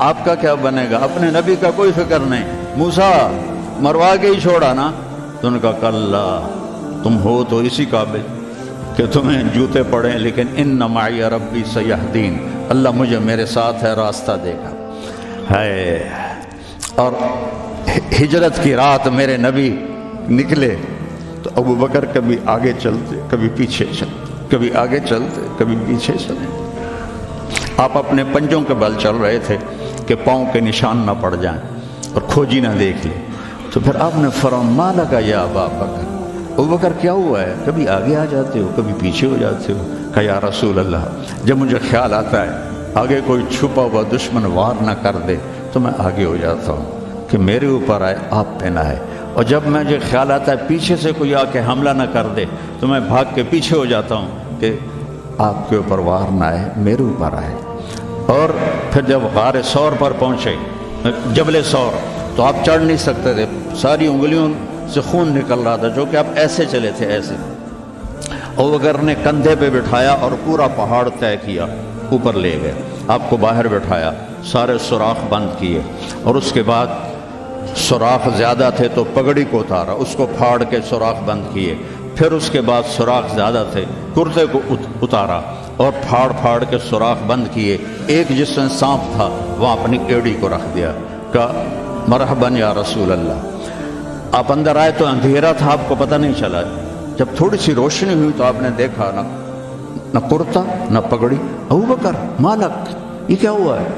آپ کا کیا بنے گا؟ اپنے نبی کا کوئی فکر نہیں. موسیٰ مروا کے ہی چھوڑا نا. تو ان کا کلا، تم ہو تو اسی قابل کہ تمہیں جوتے پڑیں، لیکن ان معی ربی سیہدین، اللہ مجھے میرے ساتھ ہے، راستہ دے گا. ہے اور ہجرت کی رات میرے نبی نکلے تو ابو بکر کبھی آگے چلتے کبھی پیچھے چلتے، کبھی آگے چلتے کبھی پیچھے چلتے. آپ اپنے پنجوں کے بل چل رہے تھے کہ پاؤں کے نشان نہ پڑ جائیں اور کھوجی نہ دیکھ لیں. تو پھر آپ نے فرمایا ما لکا یا ابا بکر، ابو بکر کیا ہوا ہے؟ کبھی آگے آ جاتے ہو کبھی پیچھے ہو جاتے ہو. کہا یا رسول اللہ، جب مجھے خیال آتا ہے آگے کوئی چھپا ہوا دشمن وار نہ کر دے تو میں آگے ہو جاتا ہوں کہ میرے اوپر آئے، آپ پہ نہ آئے. اور جب مجھے خیال آتا ہے پیچھے سے کوئی آ کے حملہ نہ کر دے تو میں بھاگ کے پیچھے ہو جاتا ہوں کہ آپ کے اوپر وار نہ آئے، میرے اوپر آئے. اور پھر جب غار ثور پر پہنچے، جبل ثور، تو آپ چڑھ نہیں سکتے تھے، ساری انگلیوں سے خون نکل رہا تھا، جو کہ آپ ایسے چلے تھے ایسے. ابو بکر نے کندھے پہ بٹھایا اور پورا پہاڑ طے کیا، اوپر لے گئے، آپ کو باہر بٹھایا، سارے سوراخ بند کیے، اور اس کے بعد سوراخ زیادہ تھے تو پگڑی کو اتارا، اس کو پھاڑ کے سوراخ بند کیے. پھر اس کے بعد سوراخ زیادہ تھے، کرتے کو اتارا اور پھاڑ کے سوراخ بند کیے. ایک جس میں سانپ تھا وہاں اپنی ایڑی کو رکھ دیا، کہا مرحباً یا رسول اللہ. آپ اندر آئے تو اندھیرا تھا، آپ کو پتہ نہیں چلا. جب تھوڑی سی روشنی ہوئی تو آپ نے دیکھا نہ کرتا نہ پگڑی. ابو بکر مالک، یہ کیا ہوا ہے؟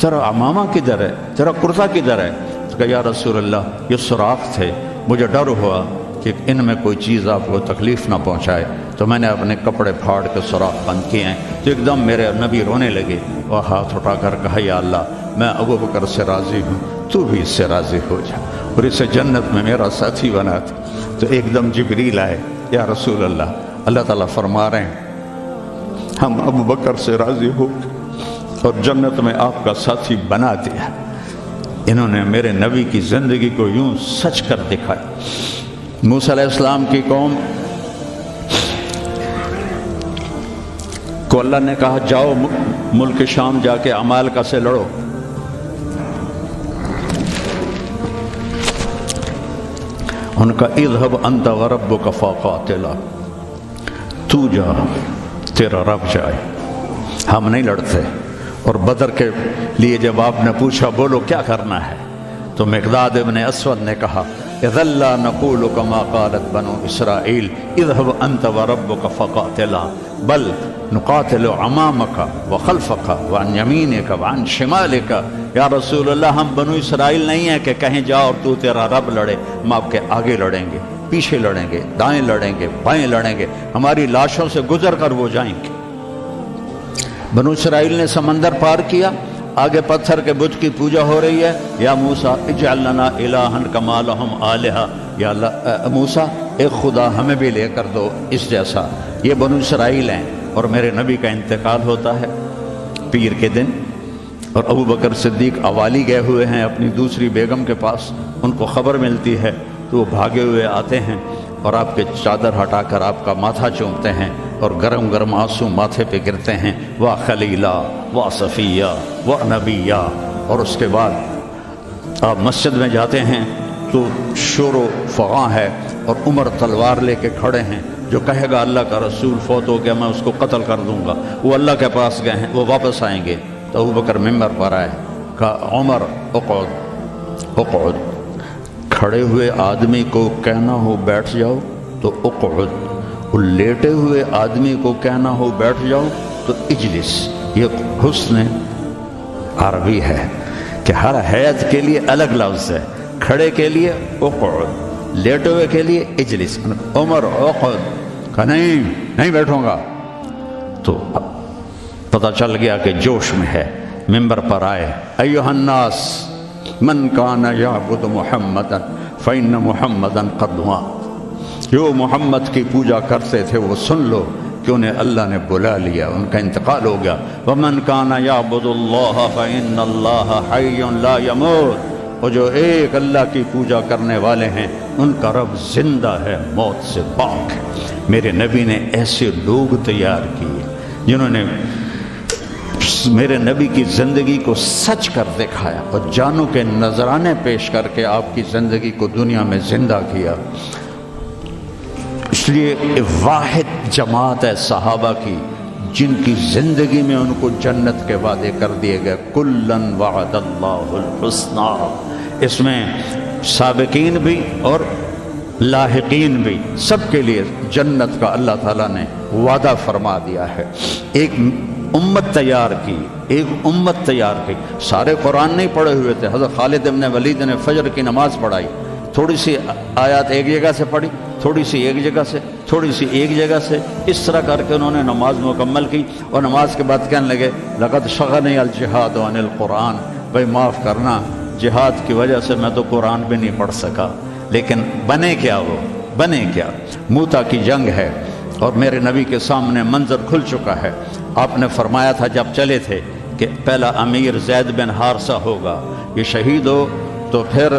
ذرا عمامہ کدھر ہے، ذرا کرتا کدھر ہے؟ تو کہا یا رسول اللہ یہ سوراخ تھے، مجھے ڈر ہوا کہ ان میں کوئی چیز آپ کو تکلیف نہ پہنچائے تو میں نے اپنے کپڑے پھاڑ کے سوراخ بند کیے ہیں. تو ایک دم میرے نبی رونے لگے اور ہاتھ اٹھا کر کہا یا اللہ میں ابو بکر سے راضی ہوں، تو بھی اس سے راضی ہو جا اور اسے جنت میں میرا ساتھی بنا تھا. تو ایک دم جبریل آئے، یا رسول اللہ، اللہ تعالیٰ فرما رہے ہیں ہم ابو بکر سے راضی ہو اور جنت میں آپ کا ساتھی بنا دیا. انہوں نے میرے نبی کی زندگی کو یوں سچ کر دکھایا. موسیٰ علیہ السلام کی قوم کو اللہ نے کہا جاؤ ملک شام جا کے عمالقہ سے لڑو. ان کا اذهب انت وربک فقاتلا، تو جا تیرا رب جائے، ہم نہیں لڑتے. اور بدر کے لیے جب آپ نے پوچھا بولو کیا کرنا ہے تو مقداد ابن اسود نے کہا اذا لا نقول كما قالت بنو اسرائیل اذهب انت وربك فقاتلا بل نقاتل امامك وخلفك وعن يمينك وعن شمالك. یا رسول اللہ ہم بنو اسرائیل نہیں ہیں کہ کہیں جا اور تو تیرا رب لڑے، ہم آپ کے آگے لڑیں گے، پیچھے لڑیں گے، دائیں لڑیں گے، بائیں لڑیں گے، ہماری لاشوں سے گزر کر وہ جائیں گے. بنو اسرائیل نے سمندر پار کیا، آگے پتھر کے بت کی پوجا ہو رہی ہے. یا موسیٰ اجعل لنا الہا کما لہم آلہہ، یا اللہ موسیٰ ایک خدا ہمیں بھی لے کر دو اس جیسا. یہ بنو اسرائیل ہیں اور میرے نبی کا انتقال ہوتا ہے پیر کے دن، اور ابو بکر صدیق اوالی گئے ہوئے ہیں اپنی دوسری بیگم کے پاس. ان کو خبر ملتی ہے تو وہ بھاگے ہوئے آتے ہیں اور آپ کے چادر ہٹا کر آپ کا ماتھا چومتے ہیں اور گرم گرم آنسو ماتھے پہ گرتے ہیں. وا خلیلا وا صفیہ وا نبیہ. اور اس کے بعد آپ مسجد میں جاتے ہیں تو شور و فغاں ہے اور عمر تلوار لے کے کھڑے ہیں. جو کہے گا اللہ کا رسول فوت ہو گیا میں اس کو قتل کر دوں گا، وہ اللہ کے پاس گئے ہیں، وہ واپس آئیں گے. تو ابو بکر ممبر پر آئے، کہا عمر اقعد اقعد. کھڑے ہوئے آدمی کو کہنا ہو بیٹھ جاؤ تو اقعد، اور لیٹے ہوئے آدمی کو کہنا ہو بیٹھ جاؤ تو اجلس. یہ حسن عربی ہے کہ ہر حیت کے لیے الگ لفظ ہے. کھڑے کے لیے اقعد، لیٹے ہوئے کے لیے اجلس. عمر اقعد، کہا نہیں بیٹھوں گا. تو پتہ چل گیا کہ جوش میں ہے. ممبر پر آئے، ایھا الناس من کان یعبد محمدا فإن محمدا قد مات. جو محمد کی پوجا کرتے تھے وہ سن لو کہ انہیں اللہ نے بلا لیا، ان کا انتقال ہو گیا. ومن کان یعبد اللہ فإن اللہ حی لا یموت. اور جو ایک اللہ کی پوجا کرنے والے ہیں ان کا رب زندہ ہے، موت سے پاک ہے. میرے نبی نے ایسے لوگ تیار کیے جنہوں نے میرے نبی کی زندگی کو سچ کر دکھایا اور جانوں کے نذرانے پیش کر کے آپ کی زندگی کو دنیا میں زندہ کیا۔ اس لیے واحد جماعت ہے صحابہ کی جن کی زندگی میں ان کو جنت کے وعدے کر دیے گئے، کلن وعد اللہ الحسنی۔ اس میں سابقین بھی اور لاحقین بھی، سب کے لیے جنت کا اللہ تعالیٰ نے وعدہ فرما دیا ہے۔ ایک امت تیار کی، ایک امت تیار کی۔ سارے قرآن نہیں پڑھے ہوئے تھے، حضرت خالد بن ولید نے فجر کی نماز پڑھائی، تھوڑی سی آیات ایک جگہ سے پڑھی، تھوڑی سی ایک جگہ سے، تھوڑی سی ایک جگہ سے، اس طرح کر کے انہوں نے نماز مکمل کی، اور نماز کے بعد کہنے لگے لقد شغلنی الجہاد عن القرآن، بھائی معاف کرنا، جہاد کی وجہ سے میں تو قرآن بھی نہیں پڑھ سکا۔ لیکن بنے کیا؟ وہ بنے کیا؟ موتا کی جنگ ہے اور میرے نبی کے سامنے منظر کھل چکا ہے۔ آپ نے فرمایا تھا جب چلے تھے کہ پہلا امیر زید بن حارثہ ہوگا، یہ شہید ہو تو پھر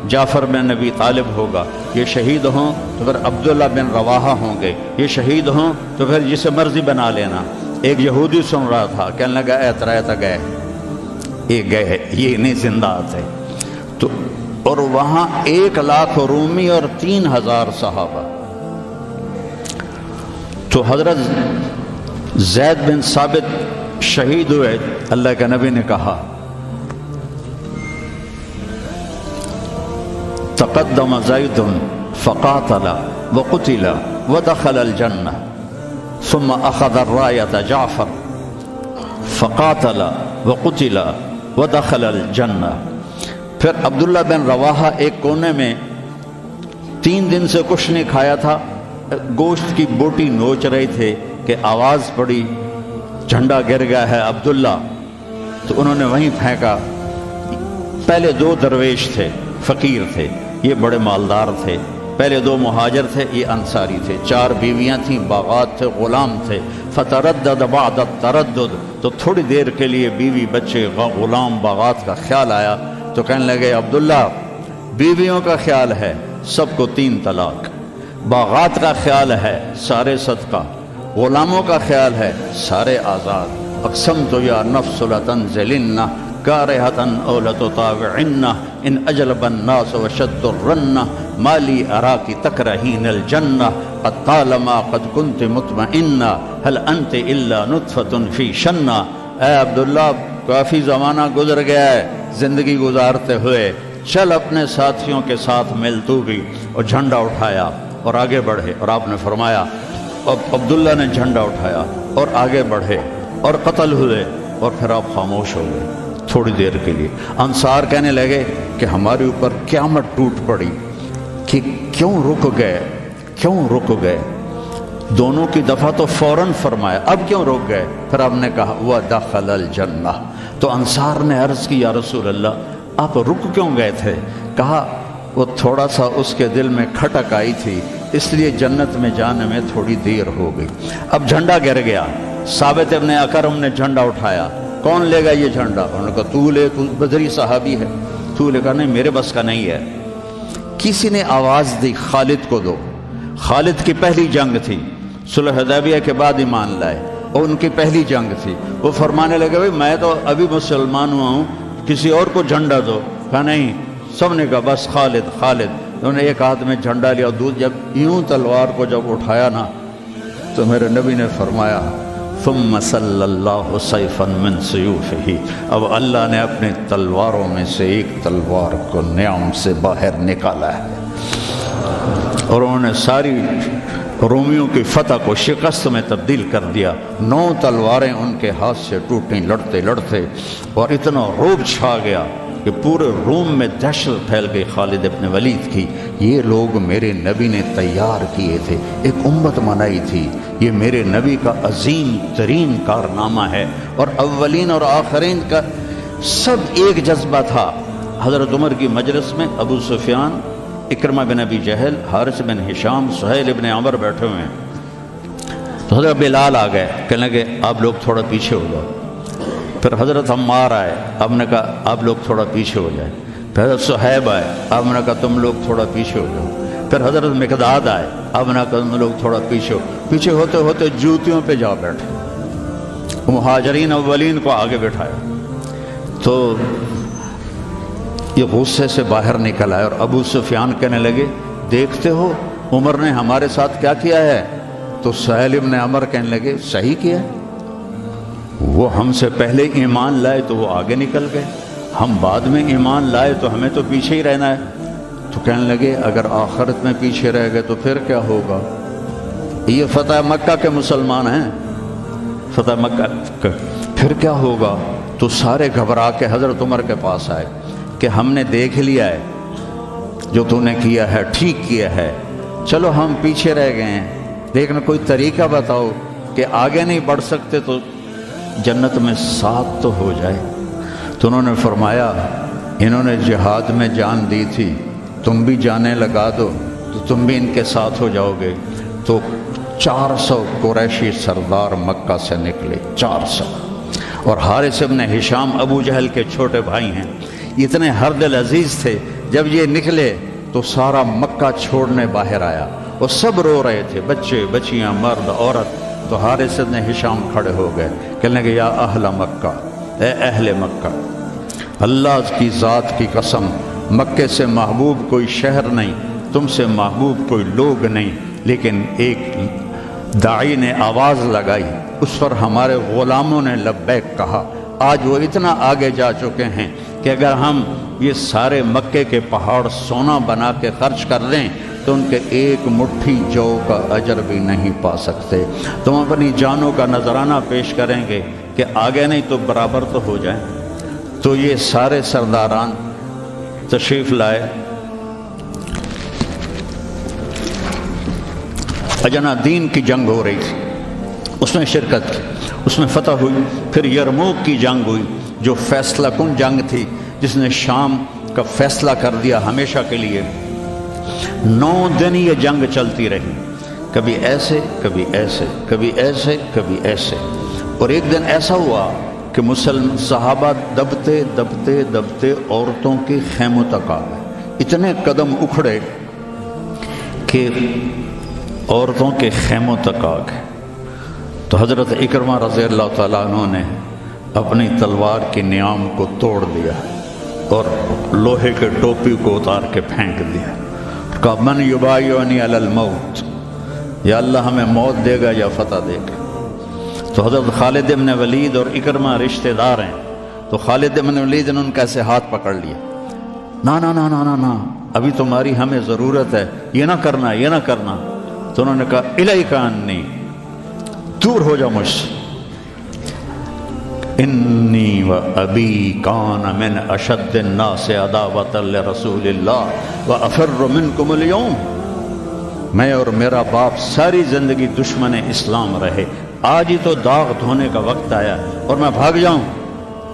جعفر بن نبی طالب ہوگا، یہ شہید ہوں تو پھر عبداللہ بن رواحہ ہوں گے، یہ شہید ہوں تو پھر جسے مرضی بنا لینا۔ ایک یہودی سن رہا تھا، کہنے لگا اے ترائے گئے، یہ گئے، یہ نہیں زندہ آتے۔ تو اور وہاں 1,00,000 رومی اور 3,000 صحابہ۔ تو حضرت زید بن ثابت شہید ہوئے، اللہ کے نبی نے کہا تقدم زید فقاتل وقتل ودخل الجنہ ثم اخذ الرایۃ جعفر فقاتل وقتل ودخل الجنہ۔ پھر عبداللہ بن رواحہ ایک کونے میں 3 دن سے کچھ نہیں کھایا تھا، گوشت کی بوٹی نوچ رہے تھے کہ آواز پڑی جھنڈا گر گیا ہے عبداللہ، تو انہوں نے وہیں پھینکا۔ پہلے 2 درویش تھے، فقیر تھے، یہ بڑے مالدار تھے۔ پہلے 2 مہاجر تھے، یہ انصاری تھے۔ 4 بیویاں تھیں، باغات تھے، غلام تھے۔ فتردد بعد التردد، تو تھوڑی دیر کے لیے بیوی بچے غلام باغات کا خیال آیا، تو کہنے لگے عبداللہ بیویوں کا خیال ہے سب کو 3 طلاق، باغات کا خیال ہے سارے صدقہ، غلاموں کا خیال ہے سارے آزاد۔ اقسمت یا نفس لتنزلن کارہۃ او لتطاوعن ان اجلب الناس وشد الرن ما لی اراک تکرہین الجنہ قد طالما قد کنت مطمئنہ هل انت الا نطفۃ فی شنہ۔ اے عبداللہ کافی زمانہ گزر گیا ہے زندگی گزارتے ہوئے، چل اپنے ساتھیوں کے ساتھ مل تو بھی۔ اور جھنڈا اٹھایا اور آگے بڑھے، اور آپ نے فرمایا، اب عبداللہ نے جھنڈا اٹھایا اور آگے بڑھے اور قتل ہوئے، اور پھر آپ خاموش ہو گئے تھوڑی دیر کے لیے۔ انصار کہنے لگے کہ ہمارے اوپر قیامت ٹوٹ پڑی کہ کیوں رک گئے، کیوں رک گئے؟ دونوں کی دفعہ تو فوراً فرمایا، اب کیوں رک گئے؟ پھر آپ نے کہا وَدَخَلَ الْجَنَّةَ۔ تو انصار نے عرض کی یا رسول اللہ آپ رک کیوں گئے تھے؟ کہا وہ تھوڑا سا اس کے دل میں کھٹک آئی تھی، اس لیے جنت میں جانے میں تھوڑی دیر ہو گئی۔ اب جھنڈا گر گیا، ثابت ابن اکرم نے جھنڈا اٹھایا، کون لے گا یہ جھنڈا؟ انہوں نے کہا تو لے، تو بدری صحابی ہے۔ تو لے کہا نہیں میرے بس کا نہیں ہے۔ کسی نے آواز دی خالد کو دو۔ خالد کی پہلی جنگ تھی، صلح حدیبیہ کے بعد ایمان لائے، اور ان کی پہلی جنگ تھی۔ وہ فرمانے لگے بھائی میں تو ابھی مسلمان ہوا ہوں، کسی اور کو جھنڈا دو۔ کہا نہیں، سب نے کہا بس خالد خالد۔ انہوں نے ایک ہاتھ میں جھنڈا لیا، جب یوں تلوار کو جب اٹھایا نا تو میرے نبی نے فرمایا ثم صلی اللہ سیفا من سیوفہ، اب اللہ نے اپنے تلواروں میں سے ایک تلوار کو نعم سے باہر نکالا ہے، اور انہوں نے ساری رومیوں کی فتح کو شکست میں تبدیل کر دیا۔ 9 تلواریں ان کے ہاتھ سے ٹوٹیں لڑتے لڑتے، اور اتنا رعب چھا گیا کہ پورے روم میں دہشت پھیل گئی خالد ابن ولید کی۔ یہ لوگ میرے نبی نے تیار کیے تھے، ایک امت بنائی تھی، یہ میرے نبی کا عظیم ترین کارنامہ ہے، اور اولین اور آخرین کا سب ایک جذبہ تھا۔ حضرت عمر کی مجلس میں ابو سفیان، اکرمہ بن ابی جہل، حارث بن ہشام، سہیل ابن عمر بیٹھے ہوئے ہیں، تو حضرت بلال آ گئے، کہنے لگے آپ لوگ تھوڑا پیچھے ہو جاؤ۔ پھر حضرت عمار آئے، آپ نے کہا آپ لوگ تھوڑا پیچھے ہو جائیں۔ پھر حضرت صہیب آئے، آپ نے کہا تم لوگ تھوڑا پیچھے ہو جاؤ۔ پھر حضرت مقداد آئے، آپ نے کہا تم لوگ تھوڑا پیچھے ہوتے ہوتے جوتیوں پہ جا بیٹھے۔ مہاجرین اولین کو آگے بٹھایا تو یہ غصے سے باہر نکل آئے اور ابو سفیان کہنے لگے دیکھتے ہو عمر نے ہمارے ساتھ کیا کیا ہے؟ تو سہیل ابن عمر کہنے لگے صحیح کیا، وہ ہم سے پہلے ایمان لائے تو وہ آگے نکل گئے، ہم بعد میں ایمان لائے تو ہمیں تو پیچھے ہی رہنا ہے۔ تو کہنے لگے اگر آخرت میں پیچھے رہ گئے تو پھر کیا ہوگا؟ یہ فتح مکہ کے مسلمان ہیں، فتح مکہ پھر کیا ہوگا؟ تو سارے گھبرا کے حضرت عمر کے پاس آئے کہ ہم نے دیکھ لیا ہے جو تو نے کیا ہے ٹھیک کیا ہے، چلو ہم پیچھے رہ گئے ہیں لیکن کوئی طریقہ بتاؤ کہ آگے نہیں بڑھ سکتے تو جنت میں ساتھ تو ہو جائے۔ تو انہوں نے فرمایا انہوں نے جہاد میں جان دی تھی، تم بھی جانیں لگا دو تو تم بھی ان کے ساتھ ہو جاؤ گے۔ تو 400 قریشی سردار مکہ سے نکلے، 400، اور حارث ابن ہشام ابو جہل کے چھوٹے بھائی ہیں، اتنے ہر دل عزیز تھے۔ جب یہ نکلے تو سارا مکہ چھوڑنے باہر آیا اور سب رو رہے تھے، بچے بچیاں مرد عورت۔ تو حارث ابن ہشام کھڑے ہو گئے، کہنے لگے یا اہل مکہ، اے اہل مکہ، اللہ کی ذات کی قسم مکے سے محبوب کوئی شہر نہیں، تم سے محبوب کوئی لوگ نہیں، لیکن ایک داعی نے آواز لگائی، اس پر ہمارے غلاموں نے لبیک کہا۔ آج وہ اتنا آگے جا چکے ہیں کہ اگر ہم یہ سارے مکے کے پہاڑ سونا بنا کے خرچ کر دیں تو ان کے ایک مٹھی جو کا اجر بھی نہیں پا سکتے۔ تم اپنی جانوں کا نذرانہ پیش کریں گے کہ آگے نہیں تو برابر تو ہو جائیں۔ تو یہ سارے سرداران تشریف لائے، اجنا دین کی جنگ ہو رہی تھی، اس میں شرکت کی، اس میں فتح ہوئی۔ پھر یرموک کی جنگ ہوئی جو فیصلہ کن جنگ تھی، جس نے شام کا فیصلہ کر دیا ہمیشہ کے لیے۔ 9 دن یہ جنگ چلتی رہی، کبھی ایسے کبھی ایسے کبھی ایسے کبھی ایسے، اور ایک دن ایسا ہوا کہ صحابہ دبتے دبتے دبتے عورتوں کے خیموں تک آ گئے، اتنے قدم اکھڑے کہ عورتوں کے خیموں تک آ گئے۔ تو حضرت اکرمہ رضی اللہ تعالیٰ عنہ نے اپنی تلوار کی نیام کو توڑ دیا اور لوہے کے ٹوپی کو اتار کے پھینک دیا، کہا من یبایعنی علی الموت، یا اللہ ہمیں موت دے گا یا فتح دے گا۔ تو حضرت خالد بن ولید اور اکرمہ رشتہ دار ہیں، تو خالد بن ولید نے ان کا ایسے ہاتھ پکڑ لیا، نا نا نا نا نا نا، ابھی تمہاری ہمیں ضرورت ہے، یہ نہ کرنا یہ نہ کرنا۔ تو انہوں نے کہا الیک عنی، دور ہو جا مجھ سے، انی و ابی کان من اشد الناس عداوۃ لرسول اللہ و افر منکم اليوم، میں اور میرا باپ ساری زندگی دشمن اسلام رہے، آج ہی تو داغ دھونے کا وقت آیا اور میں بھاگ جاؤں۔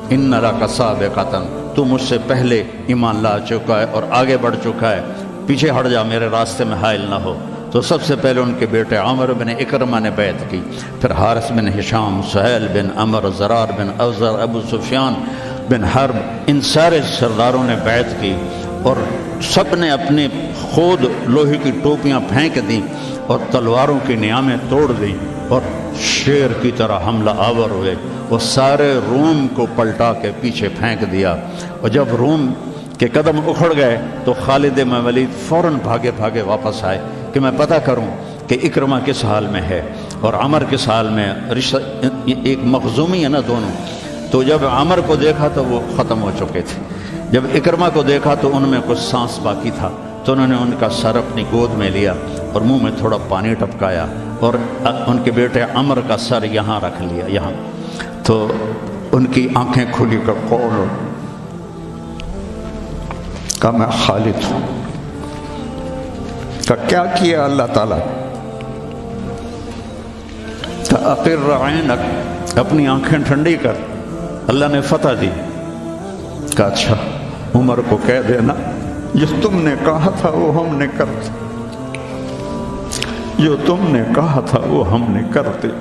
ان لک سابقۃ، تو مجھ سے پہلے ایمان لا چکا ہے اور آگے بڑھ چکا ہے، پیچھے ہٹ جا، میرے راستے میں حائل نہ ہو۔ تو سب سے پہلے ان کے بیٹے عامر بن اکرمہ نے بیعت کی، پھر حارث بن ہشام، سہیل بن عمر، زرار بن اوزر، ابو سفیان بن حرب، ان سارے سرداروں نے بیعت کی، اور سب نے اپنے خود لوہے کی ٹوپیاں پھینک دیں اور تلواروں کی نیامیں توڑ دیں اور شیر کی طرح حملہ آور ہوئے، وہ سارے روم کو پلٹا کے پیچھے پھینک دیا۔ اور جب روم کے قدم اکھڑ گئے تو خالد بن ولید فوراً بھاگے بھاگے واپس آئے کہ میں پتہ کروں کہ اکرمہ کس حال میں ہے اور عمر کس حال میں، ایک مخزومی ہے نا دونوں۔ تو جب عمر کو دیکھا تو وہ ختم ہو چکے تھے، جب اکرمہ کو دیکھا تو ان میں کچھ سانس باقی تھا، تو انہوں نے ان کا سر اپنی گود میں لیا اور منہ میں تھوڑا پانی ٹپکایا اور ان کے بیٹے عمر کا سر یہاں رکھ لیا، یہاں۔ تو ان کی آنکھیں کھلی کر قول کہا میں خالد ہوں۔ کہا کیا کیا اللہ تعالیٰ؟ کہا اقر عینک، اپنی آنکھیں ٹھنڈی کر، اللہ نے فتح دی۔ کہا اچھا عمر کو کہہ دینا جو تم نے کہا تھا وہ ہم نے کر دیا، جو تم نے کہا تھا وہ ہم نے کر دیا،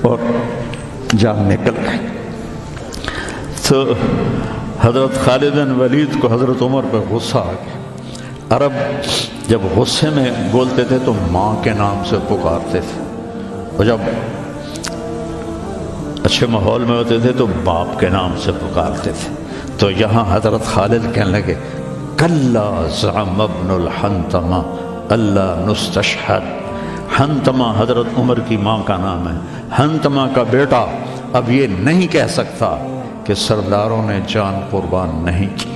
اور جان نکل گئی۔ تو حضرت خالد بن ولید کو حضرت عمر پہ غصہ آ گیا۔ عرب جب غصے میں بولتے تھے تو ماں کے نام سے پکارتے تھے، اور جب اچھے ماحول میں ہوتے تھے تو باپ کے نام سے پکارتے تھے. تو یہاں حضرت خالد کہنے لگے کلا زعم ابن الحنتمہ اللہ نستشہد. حنتمہ حضرت عمر کی ماں کا نام ہے. حنتمہ کا بیٹا اب یہ نہیں کہہ سکتا کہ سرداروں نے جان قربان نہیں کی.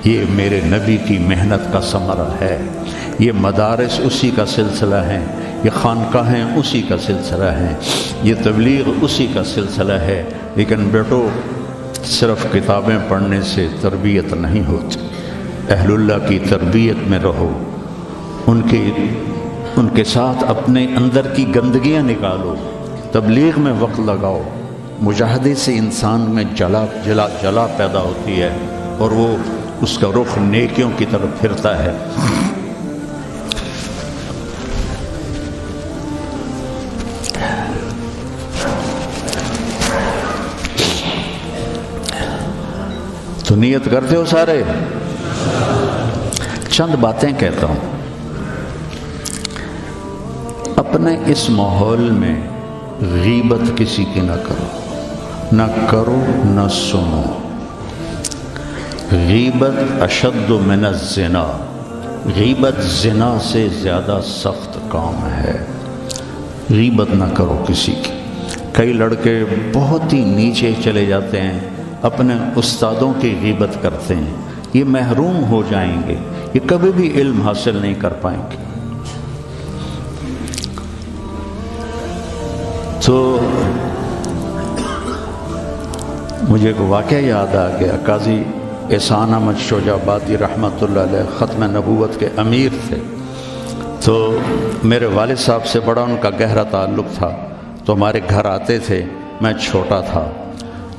یہ میرے نبی کی محنت کا ثمرہ ہے. یہ مدارس اسی کا سلسلہ ہے. یہ خانقاہیں اسی کا سلسلہ ہے. یہ تبلیغ اسی کا سلسلہ ہے. لیکن بیٹو صرف کتابیں پڑھنے سے تربیت نہیں ہوتی. اہل اللہ کی تربیت میں رہو. ان کے ساتھ اپنے اندر کی گندگیاں نکالو. تبلیغ میں وقت لگاؤ. مجاہدے سے انسان میں جلا پیدا ہوتی ہے اور وہ اس کا رخ نیکیوں کی طرف پھرتا ہے. تو نیت کرتے ہو سارے؟ چند باتیں کہتا ہوں. اپنے اس ماحول میں غیبت کسی کی نہ کرو، نہ کرو نہ سنو. غیبت اشد من الزنا. غیبت زنا سے زیادہ سخت کام ہے. غیبت نہ کرو کسی کی. کئی لڑکے بہت ہی نیچے چلے جاتے ہیں، اپنے استادوں کی غیبت کرتے ہیں. یہ محروم ہو جائیں گے. یہ کبھی بھی علم حاصل نہیں کر پائیں گے. تو مجھے ایک واقعہ یاد آ گیا. قاضی احسان احمد شجاع آبادی رحمۃ اللہ علیہ ختم نبوت کے امیر تھے. تو میرے والد صاحب سے بڑا ان کا گہرا تعلق تھا. تو ہمارے گھر آتے تھے. میں چھوٹا تھا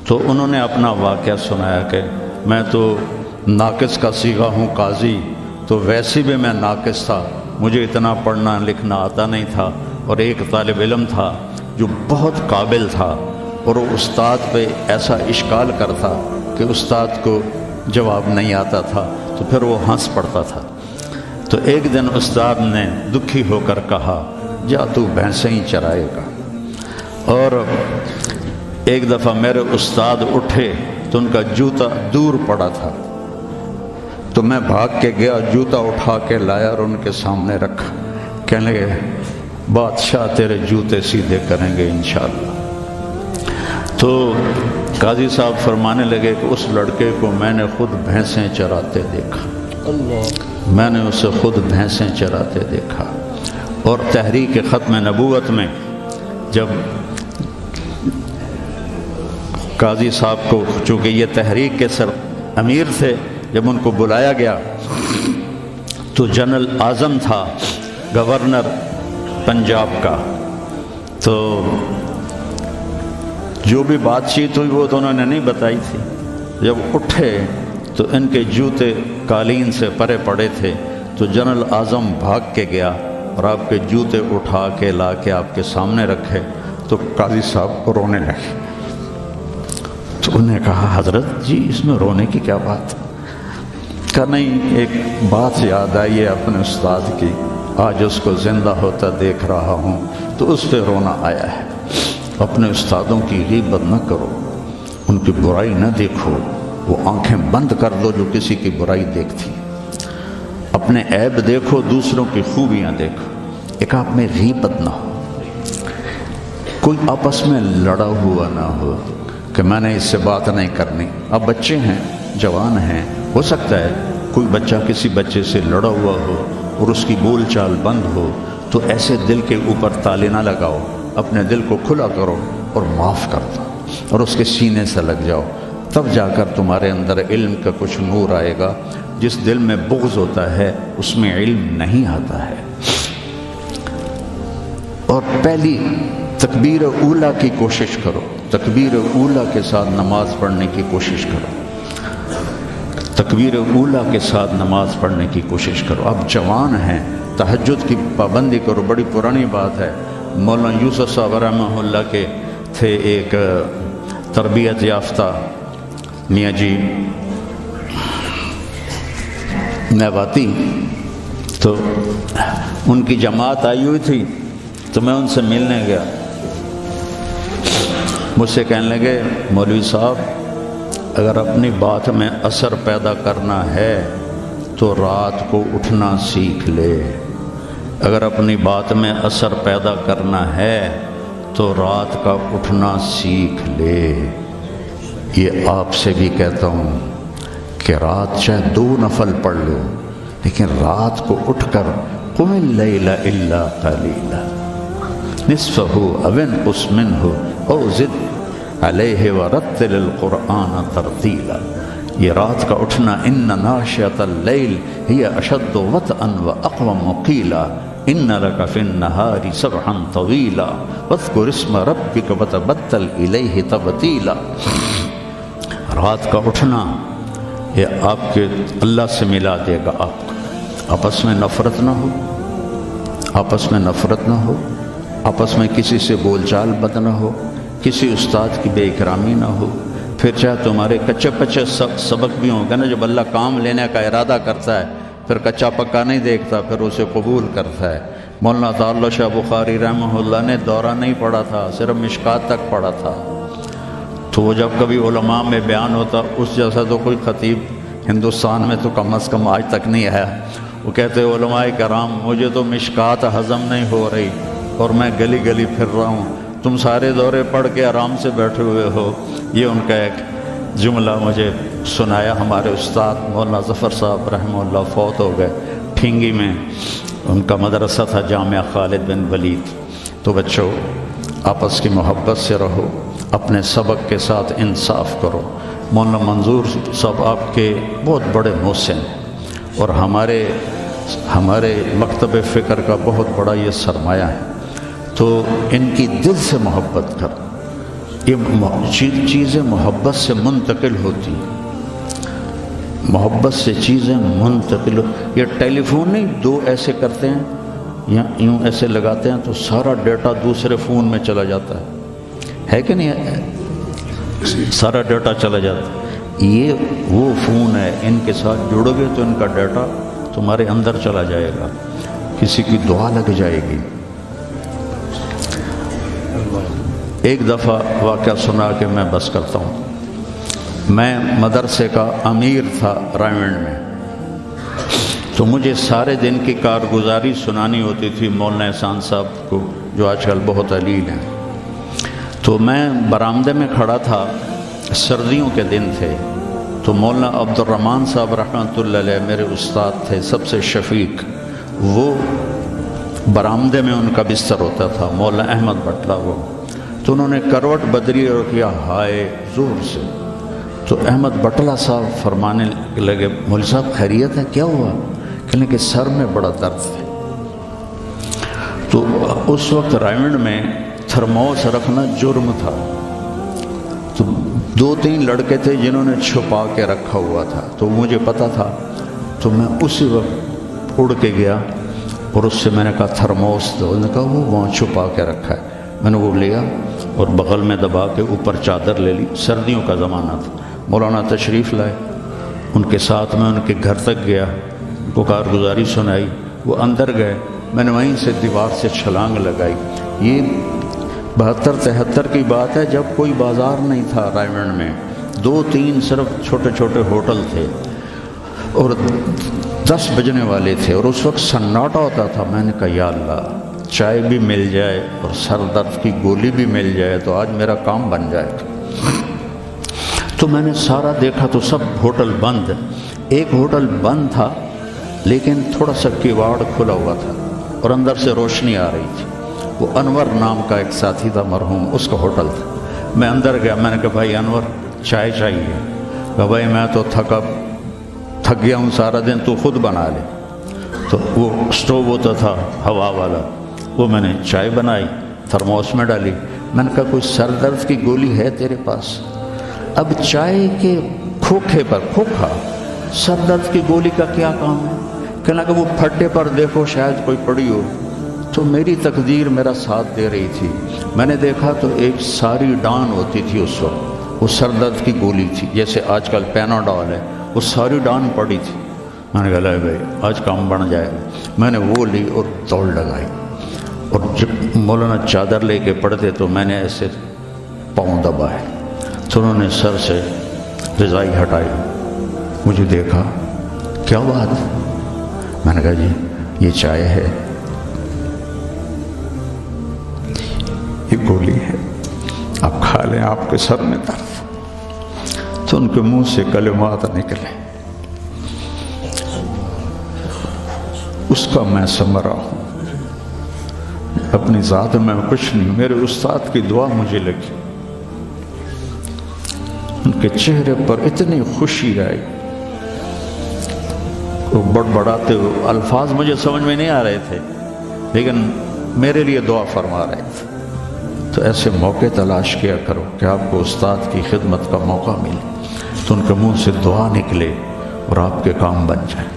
تو انہوں نے اپنا واقعہ سنایا کہ میں تو ناقص کا صیغہ ہوں قاضی. تو ویسے بھی میں ناقص تھا. مجھے اتنا پڑھنا لکھنا آتا نہیں تھا. اور ایک طالب علم تھا جو بہت قابل تھا اور وہ استاد پہ ایسا اشکال کرتا کہ استاد کو جواب نہیں آتا تھا. تو پھر وہ ہنس پڑتا تھا. تو ایک دن استاد نے دکھی ہو کر کہا جا تو بھینسیں ہی چرائے گا. اور ایک دفعہ میرے استاد اٹھے تو ان کا جوتا دور پڑا تھا. تو میں بھاگ کے گیا، جوتا اٹھا کے لایا اور ان کے سامنے رکھا. کہنے لگے بادشاہ تیرے جوتے سیدھے کریں گے انشاءاللہ. تو قاضی صاحب فرمانے لگے کہ اس لڑکے کو میں نے خود بھینسیں چراتے دیکھا. میں نے اسے خود بھینسیں چراتے دیکھا. اور تحریک ختم نبوت میں جب قاضی صاحب کو، چونکہ یہ تحریک کے سر امیر تھے، جب ان کو بلایا گیا تو جنرل اعظم تھا گورنر پنجاب کا. تو جو بھی بات چیت ہوئی وہ تو انہوں نے نہیں بتائی تھی. جب اٹھے تو ان کے جوتے قالین سے پرے پڑے تھے. تو جنرل اعظم بھاگ کے گیا اور آپ کے جوتے اٹھا کے لا کے آپ کے سامنے رکھے. تو قاضی صاحب رونے لگے. تو انہوں نے کہا حضرت جی اس میں رونے کی کیا بات؟ کہا نہیں، ایک بات یاد آئی ہے اپنے استاد کی، آج اس کو زندہ ہوتا دیکھ رہا ہوں تو اس پہ رونا آیا ہے. اپنے استادوں کی غیبت نہ کرو، ان کی برائی نہ دیکھو. وہ آنکھیں بند کر دو جو کسی کی برائی دیکھتی. اپنے عیب دیکھو، دوسروں کی خوبیاں دیکھو. ایک آپ میں غیبت نہ ہو. کوئی آپس میں لڑا ہوا نہ ہو کہ میں نے اس سے بات نہیں کرنی. اب بچے ہیں، جوان ہیں، ہو سکتا ہے کوئی بچہ کسی بچے سے لڑا ہوا ہو اور اس کی بول چال بند ہو. تو ایسے دل کے اوپر تالے نہ لگاؤ. اپنے دل کو کھلا کرو اور معاف کر دو اور اس کے سینے سے لگ جاؤ. تب جا کر تمہارے اندر علم کا کچھ نور آئے گا. جس دل میں بغض ہوتا ہے اس میں علم نہیں آتا ہے. اور پہلی تکبیر اولیٰ کی کوشش کرو. تکبیر اولیٰ کے ساتھ نماز پڑھنے کی کوشش کرو. تکبیر اولیٰ کے ساتھ نماز پڑھنے کی کوشش کرو. اب جوان ہیں، تہجد کی پابندی کرو. بڑی پرانی بات ہے. مولانا یوسف صاحب رحمہ اللہ کے تھے ایک تربیت یافتہ میاں جی نیواتی. تو ان کی جماعت آئی ہوئی تھی تو میں ان سے ملنے گیا. مجھ سے کہنے لگے مولوی صاحب اگر اپنی بات میں اثر پیدا کرنا ہے تو رات کو اٹھنا سیکھ لے، اگر اپنی بات میں اثر پیدا کرنا ہے تو رات کا اٹھنا سیکھ لے۔ یہ آپ سے بھی کہتا ہوں کہ رات چاہے 2 نفل پڑھ لو، لیکن رات کو اٹھ کر قم اللیل الا قلیلا نصفہ او انقص منہ او زد علیہ ورتل القرآن ترتیلا۔ یہ رات کا اٹھنا، ان ناشئۃ اللیل ہی اشد وطئا واقوم قیلا ان لک فی النہار سبحا طویلا واذکر اسم ربک وتبتل الیہ تبتیلا۔ رات کا اٹھنا یہ آپ کے اللہ سے ملا دے گا آپ کو۔ آپس میں نفرت نہ ہو، آپس میں نفرت نہ ہو، آپس میں کسی سے بول چال بد نہ ہو، کسی استاد کی بے اکرامی نہ ہو۔ پھر چاہے تمہارے کچے پچے سبق بھی ہوں گے نا، جب اللہ کام لینے کا ارادہ کرتا ہے پھر کچا پکا نہیں دیکھتا، پھر اسے قبول کرتا ہے۔ مولانا تعالی شاہ بخاری رحمہ اللہ نے دورہ نہیں پڑھا تھا، صرف مشکات تک پڑھا تھا، تو وہ جب کبھی علماء میں بیان ہوتا اس جیسا تو کوئی خطیب ہندوستان میں تو کم از کم آج تک نہیں آیا۔ وہ کہتے علماء کرام مجھے تو مشکات ہضم نہیں ہو رہی اور میں گلی گلی پھر رہا ہوں، تم سارے دورے پڑھ کے آرام سے بیٹھے ہوئے ہو۔ یہ ان کا ایک جملہ مجھے سنایا ہمارے استاد مولانا ظفر صاحب رحمہ اللہ، فوت ہو گئے۔ ٹھینگی میں ان کا مدرسہ تھا جامعہ خالد بن ولید۔ تو بچوں آپس کی محبت سے رہو، اپنے سبق کے ساتھ انصاف کرو۔ مولانا منظور صاحب آپ کے بہت بڑے محسن اور ہمارے مکتب فکر کا بہت بڑا یہ سرمایہ ہے، تو ان کی دل سے محبت کر۔ یہ چیزیں محبت سے منتقل ہوتی، محبت سے چیزیں منتقل یہ ٹیلی فون نہیں، 2 ایسے کرتے ہیں یا یوں ایسے لگاتے ہیں تو سارا ڈیٹا دوسرے فون میں چلا جاتا ہے کہ نہیں ہے؟ سارا ڈیٹا چلا جاتا ہے۔ یہ وہ فون ہے، ان کے ساتھ جڑو گے تو ان کا ڈیٹا تمہارے اندر چلا جائے گا، کسی کی دعا لگ جائے گی۔ ایک دفعہ واقعہ سنا کہ میں بس کرتا ہوں۔ میں مدرسے کا امیر تھا رائمنڈ میں، تو مجھے سارے دن کی کارگزاری سنانی ہوتی تھی مولانا احسان صاحب کو، جو آج کل بہت علیل ہیں۔ تو میں برآمدے میں کھڑا تھا، سردیوں کے دن تھے، تو مولانا عبد الرحمن صاحب رحمۃ اللہ علیہ میرے استاد تھے، سب سے شفیق، وہ برآمدے میں ان کا بستر ہوتا تھا، مولانا احمد بٹلہ وہ، تو انہوں نے کروٹ بدلی اور کیا ہائے زور سے، تو احمد بٹلہ صاحب فرمانے لگے مولوی صاحب خیریت ہے، کیا ہوا؟ کہنے کہ سر میں بڑا درد ہے۔ تو اس وقت رائمنڈ میں تھرموس رکھنا جرم تھا، تو 2-3 لڑکے تھے جنہوں نے چھپا کے رکھا ہوا تھا، تو مجھے پتا تھا، تو میں اسی وقت اڑ کے گیا اور اس سے میں نے کہا تھرموس دو، انہوں نے کہا وہ وہاں چھپا کے رکھا ہے۔ میں نے وہ لیا اور بغل میں دبا کے اوپر چادر لے لی، سردیوں کا زمانہ تھا۔ مولانا تشریف لائے، ان کے ساتھ میں ان کے گھر تک گیا، ان کو کارگزاری سنائی، وہ اندر گئے، میں نے وہیں سے دیوار سے چھلانگ لگائی۔ یہ 72-73 کی بات ہے، جب کوئی بازار نہیں تھا رائمنڈ میں، 2-3 صرف چھوٹے چھوٹے ہوٹل تھے اور 10 بجنے والے تھے، اور اس وقت سناٹا ہوتا تھا۔ میں نے کہا یا اللہ، چائے بھی مل جائے اور سر درد کی گولی بھی مل جائے تو آج میرا کام بن جائے گا۔ تو میں نے سارا دیکھا تو سب ہوٹل بند، ایک ہوٹل بند تھا لیکن تھوڑا سا کیواڑ کھلا ہوا تھا اور اندر سے روشنی آ رہی تھی۔ وہ انور نام کا ایک ساتھی تھا مرحوم، اس کا ہوٹل تھا۔ میں اندر گیا، میں نے کہا بھائی انور چائے چاہیے؟ کہا بھائی میں تو تھک گیا ہوں سارا دن، تو خود بنا لے۔ تو وہ سٹوو ہوتا تھا ہوا والا، وہ میں نے چائے بنائی، تھرموس میں ڈالی۔ میں نے کہا کوئی سر درد کی گولی ہے تیرے پاس؟ اب چائے کے کھوکھے پر کھوکھا، سر درد کی گولی کا کیا کام ہے؟ کہنا کہ وہ پھٹے پر دیکھو شاید کوئی پڑی ہو۔ تو میری تقدیر میرا ساتھ دے رہی تھی، میں نے دیکھا تو ایک ساری ڈان ہوتی تھی اس وقت، وہ سر درد کی گولی تھی، جیسے آج کل پیناڈول ہے، وہ ساری ڈان پڑی تھی۔ میں نے کہا لے بھائی آج کام بن جائے گا۔ میں نے وہ لی اور دوڑ لگائی، اور جب مولانا چادر لے کے پڑھتے تو میں نے ایسے پاؤں دبائے تو انہوں نے سر سے رضائی ہٹائی، مجھے دیکھا، کیا بات؟ میں نے کہا جی یہ چائے ہے، یہ گولی ہے، آپ کھا لیں، آپ کے سر میں درد۔ تو ان کے منہ سے کلمات نکلے، اس کا میں ثمرہ ہوں، اپنی ذات میں کچھ نہیں، میرے استاد کی دعا مجھے لگی۔ ان کے چہرے پر اتنی خوشی آئی، وہ بڑبڑاتے ہوئے، الفاظ مجھے سمجھ میں نہیں آ رہے تھے لیکن میرے لیے دعا فرما رہے تھے۔ تو ایسے موقع تلاش کیا کرو کہ آپ کو استاد کی خدمت کا موقع ملے تو ان کے منہ سے دعا نکلے اور آپ کے کام بن جائیں۔